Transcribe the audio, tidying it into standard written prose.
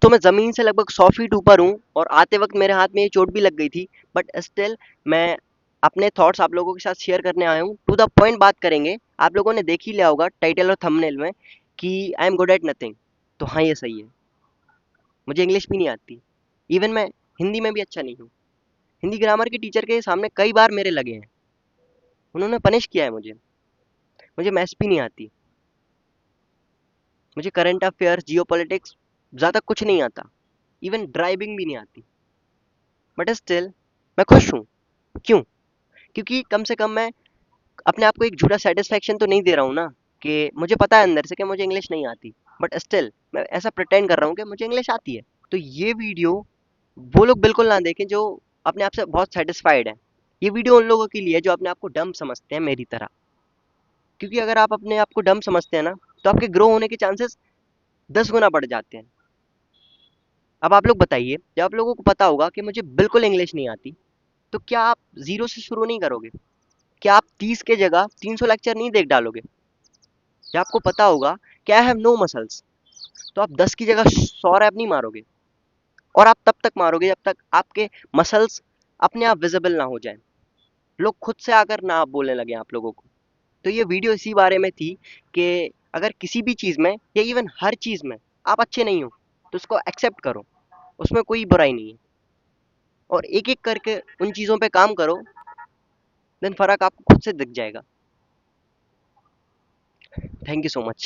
दोस्तों मैं ज़मीन से लगभग 100 फीट ऊपर हूँ और आते वक्त मेरे हाथ में ये चोट भी लग गई थी, बट स्टिल मैं अपने थॉट्स आप लोगों के साथ शेयर करने आया हूँ। टू द पॉइंट बात करेंगे। आप लोगों ने देख ही लिया होगा टाइटल और थंबनेल में कि I am good at nothing. तो हाँ, ये सही है। मुझे इंग्लिश भी नहीं आती। इवन मैं हिंदी में भी अच्छा नहीं हूँ। हिंदी ग्रामर के टीचर के सामने कई बार मेरे लगे हैं। उन्होंने पनिश किया है मुझे। मुझे मैथ्स भी नहीं आती। मुझे करंट अफेयर्स, जियोपॉलिटिक्स ज़्यादा कुछ नहीं आता। इवन ड्राइविंग भी नहीं आती। बट स्टिल मैं खुश हूँ। क्यों? क्योंकि कम से कम मैं अपने आप को एक झूठा सेटिस्फेक्शन तो नहीं दे रहा हूँ ना, कि मुझे पता है अंदर से कि मुझे इंग्लिश नहीं आती, बट स्टिल मैं ऐसा प्रिटेंड कर रहा हूँ कि मुझे इंग्लिश आती है। तो ये वीडियो वो लोग बिल्कुल ना देखें जो अपने आप से बहुत सेटिस्फाइड है। ये वीडियो उन लोगों के लिए है जो अपने आप को डम समझते हैं, मेरी तरह। क्योंकि अगर आप अपने आप को डम समझते हैं ना, तो आपके ग्रो होने के चांसेस 10 गुना बढ़ जाते हैं। अब आप लोग बताइए, जब आप लोगों को पता होगा कि मुझे बिल्कुल इंग्लिश नहीं आती, तो क्या आप जीरो से शुरू नहीं करोगे? क्या आप 30 के जगह 300 लेक्चर नहीं देख डालोगे? जब आपको पता होगा कि आई हैव नो मसल्स, तो आप 10 की जगह 100 रैप नहीं मारोगे। और आप तब तक मारोगे जब तक आपके मसल्स अपने आप विजिबल ना हो जाए, लोग खुद से आकर ना आप बोलने लगे आप लोगों को। तो ये वीडियो इसी बारे में थी कि अगर किसी भी चीज़ में या इवन हर चीज़ में आप अच्छे नहीं हो, तो उसको एक्सेप्ट करो। उसमें कोई बुराई नहीं है। और एक एक करके उन चीज़ों पे काम करो, देन फ़र्क आपको खुद से दिख जाएगा। Thank you so much.